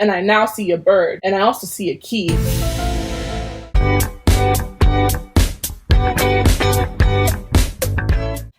and I now see a bird, and I also see a key.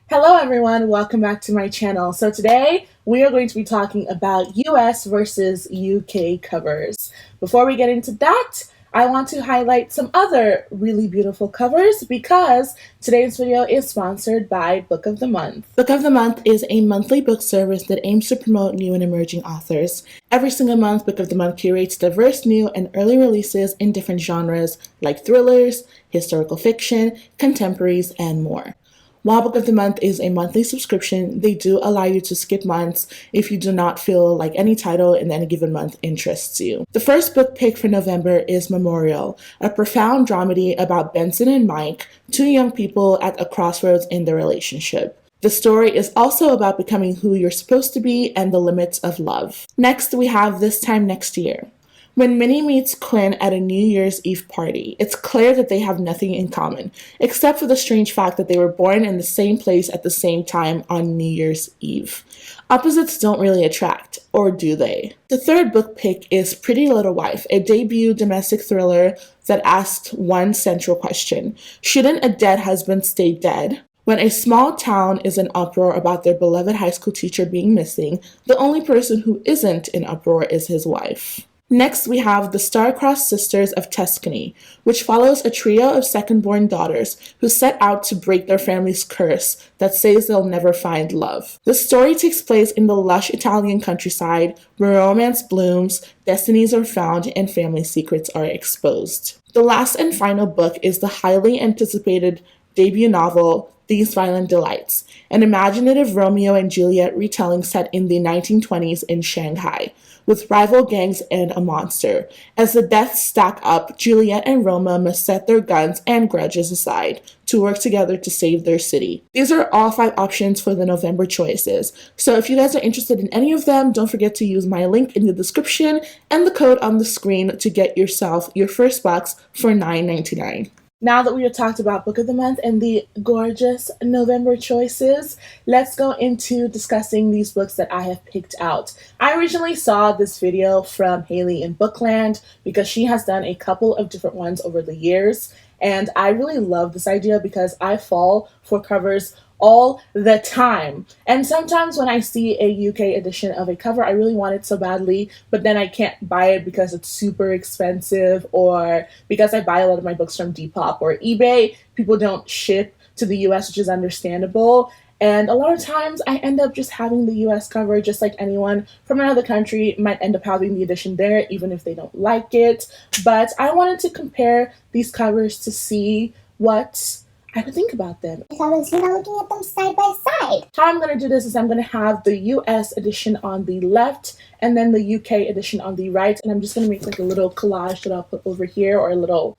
Hello everyone, welcome back to my channel. So today we are going to be talking about US versus UK covers. Before we get into that, I want to highlight some other really beautiful covers because today's video is sponsored by Book of the Month. Book of the Month is a monthly book service that aims to promote new and emerging authors. Every single month, Book of the Month curates diverse new and early releases in different genres like thrillers, historical fiction, contemporaries, and more. While Book of the Month is a monthly subscription, they do allow you to skip months if you do not feel like any title in any given month interests you. The first book pick for November is Memorial, a profound dramedy about Benson and Mike, two young people at a crossroads in their relationship. The story is also about becoming who you're supposed to be and the limits of love. Next, we have This Time Next Year. When Minnie meets Quinn at a New Year's Eve party, it's clear that they have nothing in common, except for the strange fact that they were born in the same place at the same time on New Year's Eve. Opposites don't really attract, or do they? The third book pick is Pretty Little Wife, a debut domestic thriller that asks one central question: shouldn't a dead husband stay dead? When a small town is in uproar about their beloved high school teacher being missing, the only person who isn't in uproar is his wife. Next, we have The Star-Crossed Sisters of Tuscany, which follows a trio of second-born daughters who set out to break their family's curse that says they'll never find love. The story takes place in the lush Italian countryside, where romance blooms, destinies are found, and family secrets are exposed. The last and final book is the highly anticipated debut novel, These Violent Delights, an imaginative Romeo and Juliet retelling set in the 1920s in Shanghai, with rival gangs and a monster. As the deaths stack up, Juliet and Roma must set their guns and grudges aside to work together to save their city. These are all 5 options for the November choices, so if you guys are interested in any of them, don't forget to use my link in the description and the code on the screen to get yourself your first box for $9.99. Now that we have talked about Book of the Month and the gorgeous November choices, let's go into discussing these books that I have picked out. I originally saw this video from Haley in Bookland because she has done a couple of different ones over the years, and I really love this idea because I fall for covers all the time. And sometimes when I see a UK edition of a cover, I really want it so badly, but then I can't buy it because it's super expensive, or because I buy a lot of my books from Depop or eBay. People don't ship to the US, which is understandable. And a lot of times I end up just having the US cover, just like anyone from another country might end up having the edition there, even if they don't like it. But I wanted to compare these covers to see what I would think about them. If I was, looking at them side by side. How I'm going to do this is I'm going to have the US edition on the left and then the UK edition on the right. And I'm just going to make like a little collage that I'll put over here, or a little,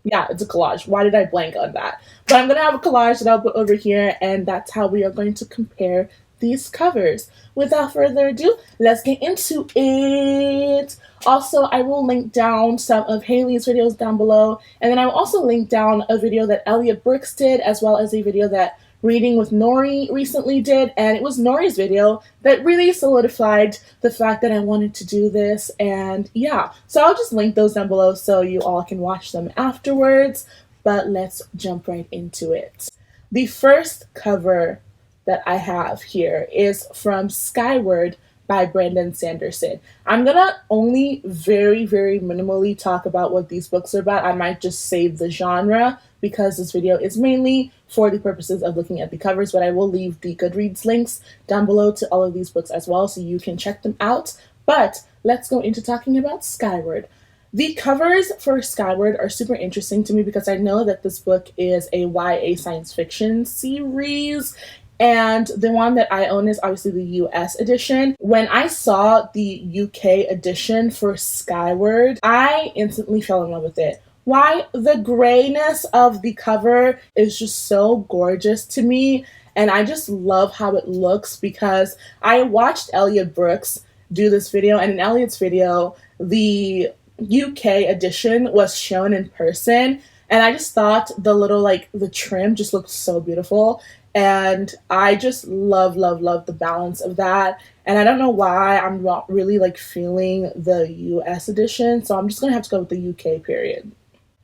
yeah, it's a collage. Why did I blank on that? But I'm going to have a collage that I'll put over here, and that's how we are going to compare these covers. Without further ado, let's get into it. Also, I will link down some of Haley's videos down below, and then I will also link down a video that Elliot Brooks did, as well as a video that Reading with Nori recently did, and it was Nori's video that really solidified the fact that I wanted to do this. And yeah, so I'll just link those down below so you all can watch them afterwards, but let's jump right into it. The first cover that I have here is from Skyward by Brandon Sanderson. I'm gonna only very minimally talk about what these books are about. I might just save the genre because this video is mainly for the purposes of looking at the covers, but I will leave the Goodreads links down below to all of these books as well, so you can check them out. But let's go into talking about Skyward. The covers for Skyward are super interesting to me because I know that this book is a YA science fiction series, and the one that I own is obviously the US edition. When I saw the UK edition for Skyward, I instantly fell in love with it. Why? The grayness of the cover is just so gorgeous to me, and I just love how it looks because I watched Elliot Brooks do this video, and in Elliot's video, the UK edition was shown in person, and I just thought the little, the trim just looked so beautiful. and I just love, love, love the balance of that. And I don't know why I'm not really like feeling the US edition, so I'm just gonna have to go with the UK period.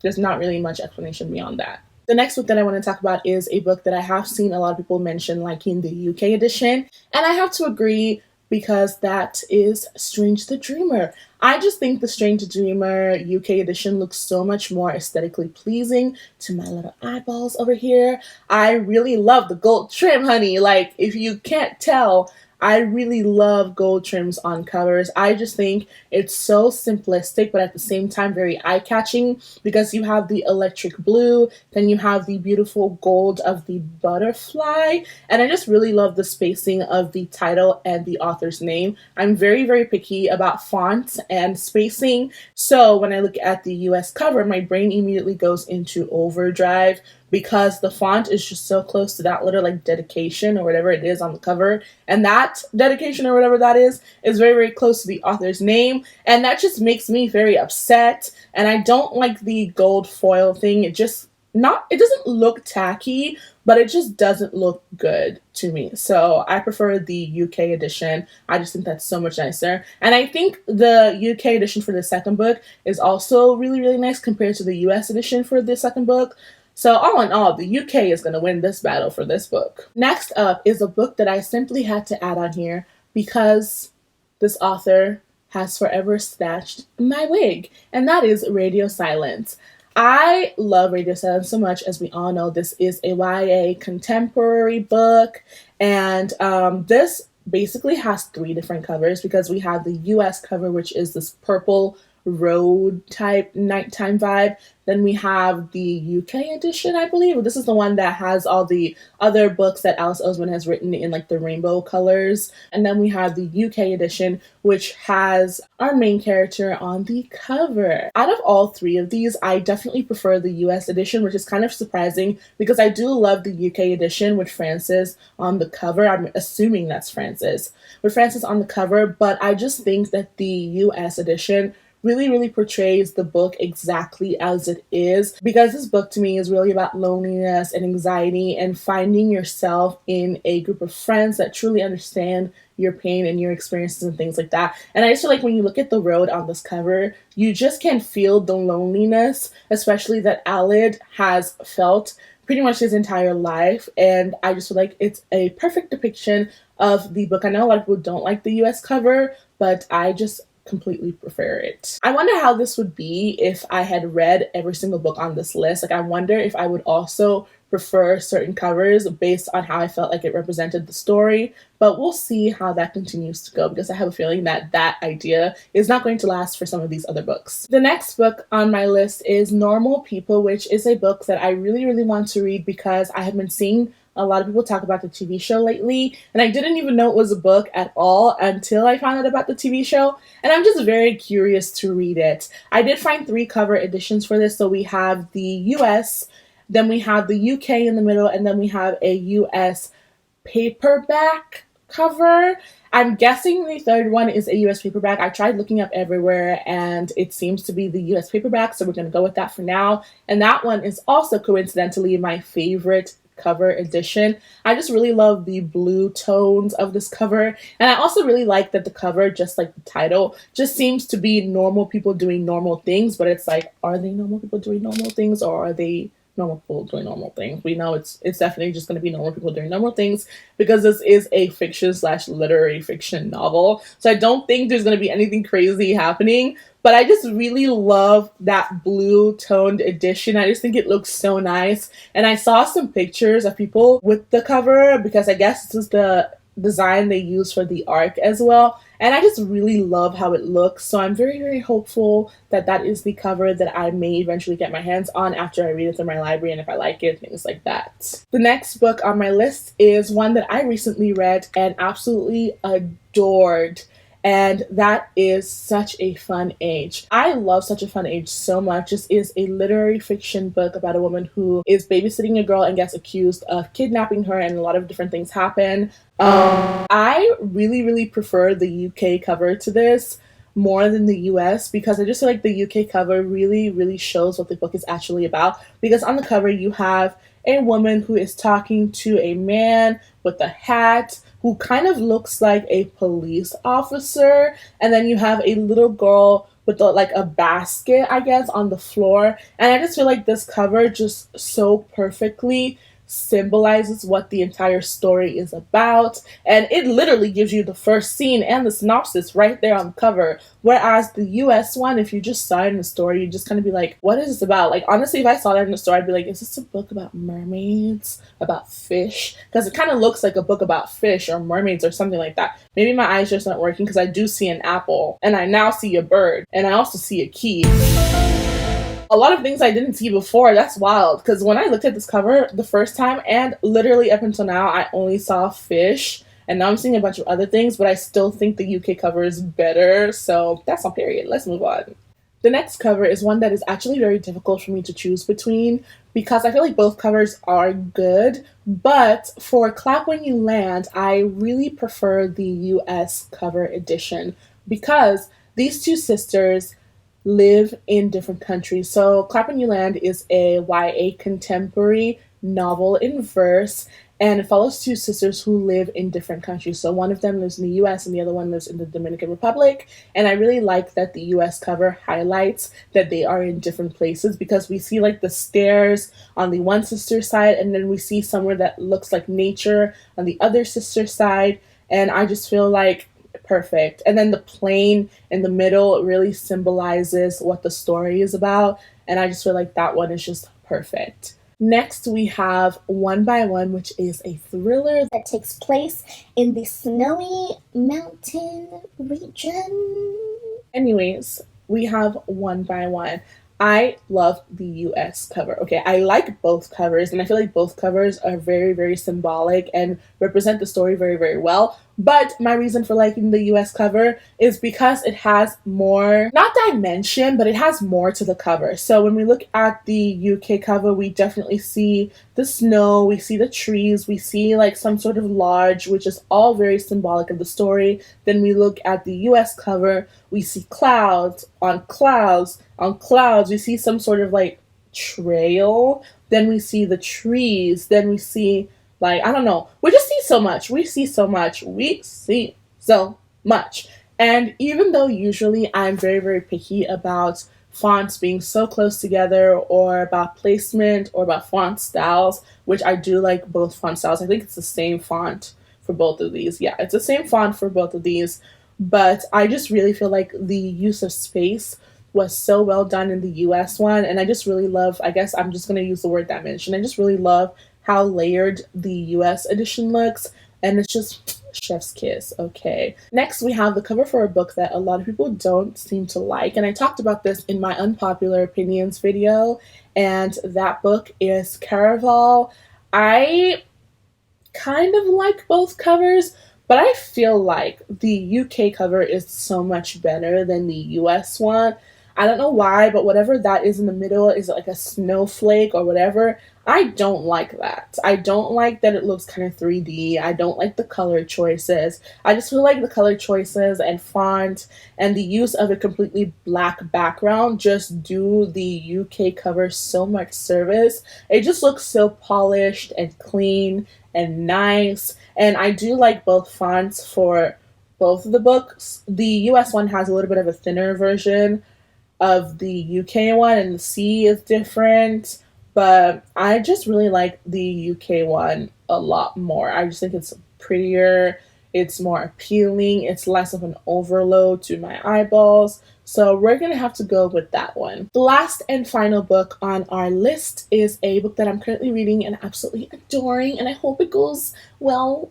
There's not really much explanation beyond that. The next book that I want to talk about is a book that I have seen a lot of people mention liking the UK edition, and I have to agree because that is Strange the Dreamer. I just think the Strange the Dreamer UK edition looks so much more aesthetically pleasing to my little eyeballs over here. I really love the gold trim, honey. Like, if you can't tell, I really love gold trims on covers. I just think it's so simplistic, but at the same time very eye-catching because you have the electric blue, then you have the beautiful gold of the butterfly, and I just really love the spacing of the title and the author's name. I'm very, very picky about fonts and spacing, so when I look at the US cover, my brain immediately goes into overdrive because the font is just so close to that little like dedication or whatever it is on the cover, and that dedication or whatever that is very, very close to the author's name, and that just makes me very upset. And I don't like the gold foil thing. It doesn't look tacky, but it just doesn't look good to me. So I prefer the UK edition. I just think that's so much nicer. And I think the UK edition for the second book is also really, really nice compared to the US edition for the second book. So all in all, the UK is going to win this battle for this book. Next up is a book that I simply had to add on here because this author has forever snatched my wig, and that is Radio Silence. I love Radio Silence so much. As we all know, this is a YA contemporary book, and this basically has three different covers because we have the US cover, which is this purple road type nighttime vibe. Then we have the UK edition, I believe. This is the one that has all the other books that Alice Oseman has written in like the rainbow colors. And then we have the UK edition, which has our main character on the cover. Out of all three of these, I definitely prefer the US edition, which is kind of surprising because I do love the UK edition with Frances on the cover. I'm assuming that's Frances. With Frances on the cover, but I just think that the US edition really, really portrays the book exactly as it is, because this book to me is really about loneliness and anxiety and finding yourself in a group of friends that truly understand your pain and your experiences and things like that. And I just feel like when you look at the road on this cover, you just can feel the loneliness, especially that Alid has felt pretty much his entire life. And I just feel like it's a perfect depiction of the book. I know a lot of people don't like the US cover, but I just completely prefer it. I wonder how this would be if I had read every single book on this list. Like, I wonder if I would also prefer certain covers based on how I felt like it represented the story, but we'll see how that continues to go because I have a feeling that that idea is not going to last for some of these other books. The next book on my list is Normal People, which is a book that I really, really want to read because I have been seeing a lot of people talk about the TV show lately, and I didn't even know it was a book at all until I found out about the TV show, and I'm just very curious to read it. I did find 3 cover editions for this, so we have the US, then we have the UK in the middle, and then we have a US paperback cover. I'm guessing the third one is a US paperback. I tried looking up everywhere and it seems to be the US paperback, so we're going to go with that for now. And that one is also coincidentally my favorite cover edition. I just really love the blue tones of this cover, and I also really like that the cover, just like the title, just seems to be normal people doing normal things, but it's like, are they normal people doing normal things, or are they normal people doing normal things? We know it's definitely just going to be normal people doing normal things because this is a fiction / literary fiction novel, so I don't think there's going to be anything crazy happening. But I just really love that blue toned edition. I just think it looks so nice. And I saw some pictures of people with the cover because I guess this is the design they use for the arc as well. And I just really love how it looks. So I'm very, very hopeful that that is the cover that I may eventually get my hands on after I read it through my library and if I like it, things like that. The next book on my list is one that I recently read and absolutely adored. And that is Such a Fun Age. I love Such a Fun Age so much. This is a literary fiction book about a woman who is babysitting a girl and gets accused of kidnapping her, and a lot of different things happen. I really, really prefer the UK cover to this more than the US because I just feel like the UK cover really, really shows what the book is actually about. Because on the cover you have a woman who is talking to a man with a hat who kind of looks like a police officer. And then you have a little girl with like a basket, I guess, on the floor. And I just feel like this cover just so perfectly symbolizes what the entire story is about. And it literally gives you the first scene and the synopsis right there on the cover. Whereas the US one, if you just saw it in the story, you just kind of be like, what is this about? Like, honestly, if I saw that in the story, I'd be like, is this a book about mermaids? About fish? Because it kind of looks like a book about fish or mermaids or something like that. Maybe my eyes just aren't working because I do see an apple and I now see a bird and I also see a key. A lot of things I didn't see before. That's wild. Because when I looked at this cover the first time, and literally up until now, I only saw fish. And now I'm seeing a bunch of other things, but I still think the UK cover is better. So that's on period. Let's move on. The next cover is one that is actually very difficult for me to choose between because I feel like both covers are good. But for Clap When You Land, I really prefer the US cover edition because these two sisters live in different countries. So Clap When You Land is a YA contemporary novel in verse, and it follows two sisters who live in different countries. So one of them lives in the US and the other one lives in the Dominican Republic. And I really like that the US cover highlights that they are in different places because we see like the stairs on the one sister's side, and then we see somewhere that looks like nature on the other sister's side. And I just feel like perfect. And then the plane in the middle really symbolizes what the story is about. And I just feel like that one is just perfect. Next, we have One by One, which is a thriller that takes place in the snowy mountain region. Anyways, we have One by One. I love the US cover. Okay, I like both covers, and I feel like both covers are very, very symbolic and represent the story very, very well. But my reason for liking the US cover is because it has more, not dimension, but it has more to the cover. So when we look at the UK cover, we definitely see the snow, we see the trees, we see like some sort of lodge, which is all very symbolic of the story. Then we look at the US cover, we see clouds on clouds on clouds. We see some sort of like trail. Then we see the trees. Then we see like, I don't know. We just see so much. We see so much. We see so much. And even though usually I'm very, very picky about fonts being so close together or about placement or about font styles, which I do like both font styles. I think it's the same font for both of these. Yeah, it's the same font for both of these. But I just really feel like the use of space was so well done in the US one. And I just really love, I guess I'm just going to use the word dimension. I just really love how layered the US edition looks, and it's just chef's kiss. Okay. Next, we have the cover for a book that a lot of people don't seem to like, and I talked about this in my unpopular opinions video, and that book is Caraval. I kind of like both covers, but I feel like the UK cover is so much better than the US one. I don't know why, but whatever that is in the middle is like a snowflake or whatever. I don't like that. I don't like that it looks kind of 3D. I don't like the color choices. I just feel like the color choices and font and the use of a completely black background just do the UK cover so much service. It just looks so polished and clean and nice. And I do like both fonts for both of the books. The US one has a little bit of a thinner version of the UK one, and the C is different. But I just really like the UK one a lot more. I just think it's prettier, it's more appealing, it's less of an overload to my eyeballs. So we're going to have to go with that one. The last and final book on our list is a book that I'm currently reading and absolutely adoring, and I hope it goes well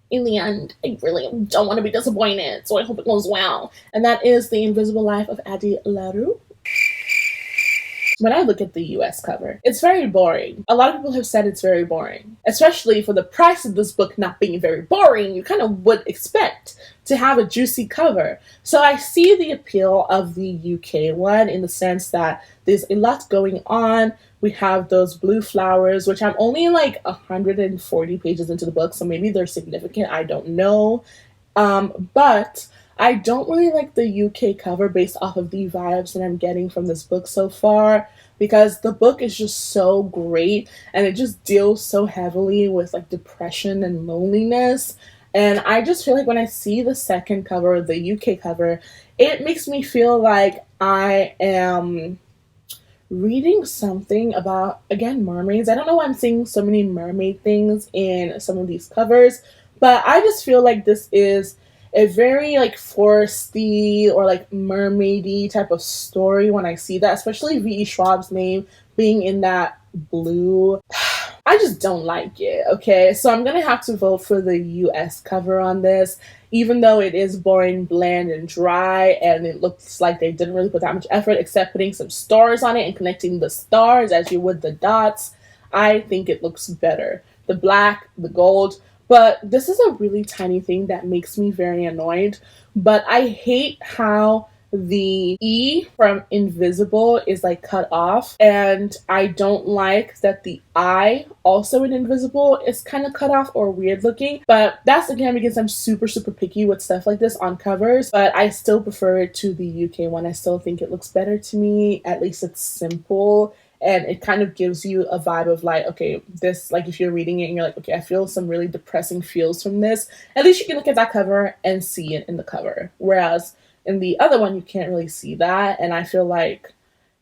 in the end. I really don't want to be disappointed, so I hope it goes well. And that is The Invisible Life of Addie LaRue. When I look at the US cover, it's very boring. A lot of people have said it's very boring, especially for the price of this book not being very boring. You kind of would expect to have a juicy cover. So I see the appeal of the UK one in the sense that there's a lot going on. We have those blue flowers, which I'm only like 140 pages into the book, so maybe they're significant. I don't know. But I don't really like the UK cover based off of the vibes that I'm getting from this book so far. because the book is just so great and it just deals so heavily with like depression and loneliness. And I just feel like when I see the second cover, the UK cover, it makes me feel like I am reading something about, again, mermaids. I don't know why I'm seeing so many mermaid things in some of these covers, but I just feel like this is a very like foresty or like mermaidy type of story when I see that, especially V.E. Schwab's name being in that blue. I just don't like it, okay? So I'm gonna have to vote for the US cover on this, even though it is boring, bland, and dry, and it looks like they didn't really put that much effort except putting some stars on it and connecting the stars as you would the dots. I think it looks better. The black, the gold, but this is a really tiny thing that makes me very annoyed. But I hate how the E from invisible is like cut off, and I don't like that the I also in invisible is kind of cut off or weird looking. But that's again because I'm super picky with stuff like this on covers, but I still prefer it to the UK one. I still think it looks better to me. At least it's simple and it kind of gives you a vibe of like, okay, this, like if you're reading it and you're like, okay, I feel some really depressing feels from this, at least you can look at that cover and see it in the cover. Whereas in the other one, you can't really see that, and I feel like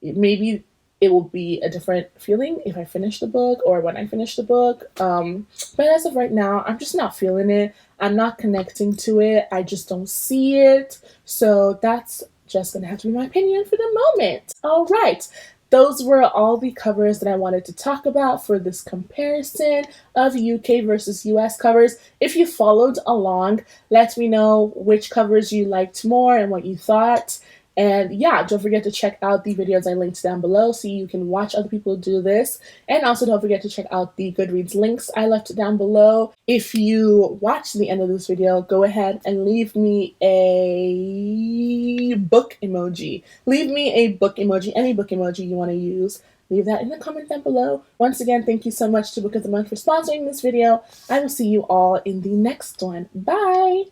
maybe it will be a different feeling if I finish the book or when I finish the book. But as of right now, I'm just not feeling it. I'm not connecting to it. I just don't see it. So that's just gonna have to be my opinion for the moment. All right. Those were all the covers that I wanted to talk about for this comparison of UK versus US covers. If you followed along, let me know which covers you liked more and what you thought. And yeah, don't forget to check out the videos I linked down below so you can watch other people do this. And also don't forget to check out the Goodreads links I left down below. If you watch the end of this video, go ahead and leave me a book emoji. Leave me a book emoji, any book emoji you want to use. Leave that in the comment down below. Once again, thank you so much to Book of the Month for sponsoring this video. I will see you all in the next one. Bye!